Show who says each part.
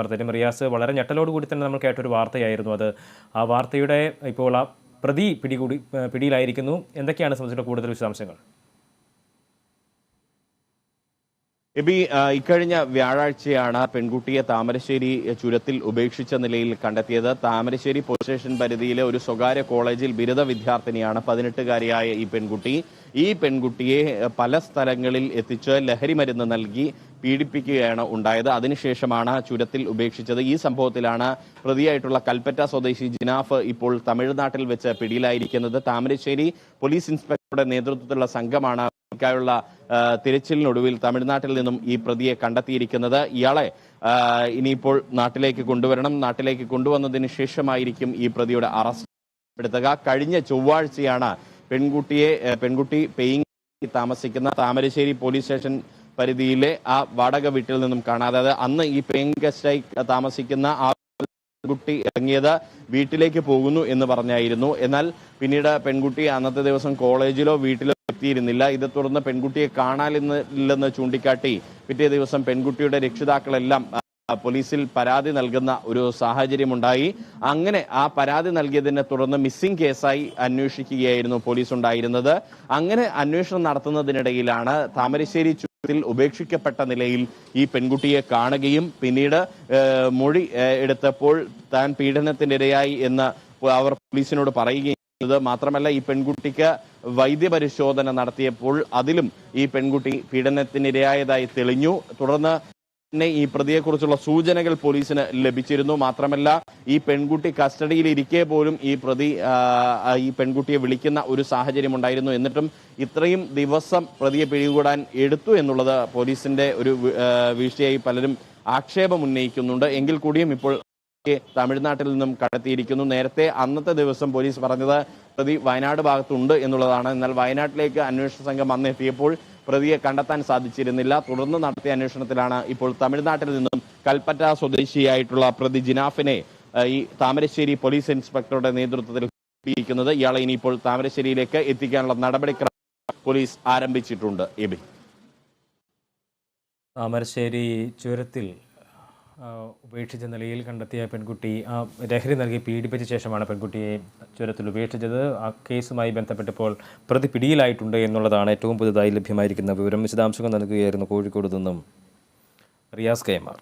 Speaker 1: വാർത്തയും റിയാസ് വളരെ ഞെട്ടലോട് കൂടി തന്നെ നമ്മൾ കേട്ടൊരു വാർത്തയായിരുന്നു അത്. ആ വാർത്തയുടെ ഇപ്പോൾ ആ പ്രതി പിടിയിലായിരിക്കുന്നു. എന്തൊക്കെയാണ് സംബന്ധിച്ച കൂടുതൽ വിശദാംശങ്ങൾ?
Speaker 2: എബി, ഇക്കഴിഞ്ഞ വ്യാഴാഴ്ചയാണ് പെൺകുട്ടിയെ താമരശ്ശേരി ചുരത്തിൽ ഉപേക്ഷിച്ച നിലയിൽ കണ്ടെത്തിയത്. താമരശ്ശേരി പോലീസ് സ്റ്റേഷൻ പരിധിയിലെ ഒരു സ്വകാര്യ കോളേജിൽ ബിരുദ വിദ്യാർത്ഥിനിയാണ് 18-കാരിയായ ഈ പെൺകുട്ടി. ഈ പെൺകുട്ടിയെ പല സ്ഥലങ്ങളിൽ എത്തിച്ച് ലഹരി മരുന്ന് നൽകി പീഡിപ്പിക്കുകയാണ് ഉണ്ടായത്. അതിനുശേഷമാണ് ചുരത്തിൽ ഉപേക്ഷിച്ചത്. ഈ സംഭവത്തിലാണ് പ്രതിയായിട്ടുള്ള കൽപ്പറ്റ സ്വദേശി ജിനാഫ് ഇപ്പോൾ തമിഴ്നാട്ടിൽ വെച്ച് പിടിയിലായിരിക്കുന്നത്. താമരശ്ശേരി പോലീസ് ഇൻസ്പെക്ടറുടെ നേതൃത്വത്തിലുള്ള സംഘമാണ് ായുള്ള തിരച്ചിലിനൊടുവിൽ തമിഴ്നാട്ടിൽ നിന്നും ഈ പ്രതിയെ കണ്ടെത്തിയിരിക്കുന്നത്. ഇയാളെ ഇനിയിപ്പോൾ നാട്ടിലേക്ക് കൊണ്ടുവരണം. നാട്ടിലേക്ക് കൊണ്ടുവന്നതിന് ശേഷമായിരിക്കും ഈ പ്രതിയുടെ അറസ്റ്റ് എടുത്തുക. കഴിഞ്ഞ ചൊവ്വാഴ്ചയാണ് പെൺകുട്ടി പേയിങ് താമസിക്കുന്ന താമരശ്ശേരി പോലീസ് സ്റ്റേഷൻ പരിധിയിലെ ആ വാടക വീട്ടിൽ നിന്നും കാണാതെ. അന്ന് ഈ പേയിങ് ഗസ്റ്റായി താമസിക്കുന്ന ആ പെൺകുട്ടി ഇറങ്ങിയത് വീട്ടിലേക്ക് പോകുന്നു എന്ന് പറഞ്ഞായിരുന്നു. എന്നാൽ പിന്നീട് പെൺകുട്ടി അന്നത്തെ ദിവസം കോളേജിലോ വീട്ടിലോ എത്തിയിരുന്നില്ല. ഇതേ തുടർന്ന് പെൺകുട്ടിയെ കാണാനില്ലെന്ന് ചൂണ്ടിക്കാട്ടി പിറ്റേ ദിവസം പെൺകുട്ടിയുടെ രക്ഷിതാക്കളെല്ലാം പോലീസിൽ പരാതി നൽകുന്ന ഒരു സാഹചര്യമുണ്ടായി. അങ്ങനെ ആ പരാതി നൽകിയതിനെ തുടർന്ന് മിസ്സിംഗ് കേസായി അന്വേഷിക്കുകയായിരുന്നു പോലീസ് ഉണ്ടായിരുന്നത്. അങ്ങനെ അന്വേഷണം നടത്തുന്നതിനിടയിലാണ് താമരശ്ശേരി ചുരത്തിൽ ഉപേക്ഷിക്കപ്പെട്ട നിലയിൽ ഈ പെൺകുട്ടിയെ കാണുകയും പിന്നീട് മൊഴി എടുത്തപ്പോൾ താൻ പീഡനത്തിനിരയായി എന്ന് അവർ പോലീസിനോട് പറയുകയും ചെയ്തത്. മാത്രമല്ല, ഈ പെൺകുട്ടിക്ക് വൈദ്യപരിശോധന നടത്തിയപ്പോൾ അതിലും ഈ പെൺകുട്ടി പീഡനത്തിനിരയായതായി തെളിഞ്ഞു. തുടർന്ന് തന്നെ ഈ പ്രതിയെക്കുറിച്ചുള്ള സൂചനകൾ പോലീസിന് ലഭിച്ചിരുന്നു. മാത്രമല്ല, ഈ പെൺകുട്ടി കസ്റ്റഡിയിലിരിക്കെ പോലും ഈ പ്രതി ഈ പെൺകുട്ടിയെ വിളിക്കുന്ന ഒരു സാഹചര്യം ഉണ്ടായിരുന്നു. എന്നിട്ടും ഇത്രയും ദിവസം പ്രതിയെ പിടികൂടാൻ എടുത്തു എന്നുള്ളത് പോലീസിന്റെ ഒരു വീഴ്ചയായി പലരും ആക്ഷേപം ഉന്നയിക്കുന്നുണ്ട്. എങ്കിൽ കൂടിയും ഇപ്പോൾ തമിഴ്നാട്ടിൽ നിന്നും കണ്ടെത്തിയിരിക്കുന്നു. നേരത്തെ അന്നത്തെ ദിവസം പോലീസ് പറഞ്ഞത് പ്രതി വയനാട് ഭാഗത്തുണ്ട് എന്നുള്ളതാണ്. എന്നാൽ വയനാട്ടിലേക്ക് അന്വേഷണ സംഘം അന്ന് എത്തിയപ്പോൾ പ്രതിയെ കണ്ടെത്താൻ സാധിച്ചിരുന്നില്ല. തുടർന്ന് നടത്തിയ അന്വേഷണത്തിലാണ് ഇപ്പോൾ തമിഴ്നാട്ടിൽ നിന്നും കൽപ്പറ്റ സ്വദേശിയായിട്ടുള്ള പ്രതി ജിനാഫിനെ ഈ താമരശ്ശേരി പോലീസ് ഇൻസ്പെക്ടറുടെ നേതൃത്വത്തിൽ എത്തിയിരിക്കുന്നത്. ഇയാളെ ഇനിയിപ്പോൾ താമരശ്ശേരിയിലേക്ക് എത്തിക്കാനുള്ള നടപടിക്രമം പോലീസ് ആരംഭിച്ചിട്ടുണ്ട്. എബി,
Speaker 1: താമരശ്ശേരി ചുരത്തിൽ ഉപേക്ഷിച്ച നിലയിൽ കണ്ടെത്തിയ പെൺകുട്ടി ലഹരി നൽകി പീഡിപ്പിച്ച ശേഷമാണ് പെൺകുട്ടിയെ ചുരത്തിൽ ഉപേക്ഷിച്ചത്. ആ കേസുമായി ബന്ധപ്പെട്ടപ്പോൾ പ്രതി പിടിയിലായിട്ടുണ്ട് എന്നുള്ളതാണ് ഏറ്റവും പുതുതായി ലഭ്യമായിരിക്കുന്ന വിവരം. വിശദാംശങ്ങൾ നൽകുകയായിരുന്നു കോഴിക്കോട് നിന്നും റിയാസ് കൈമാർ.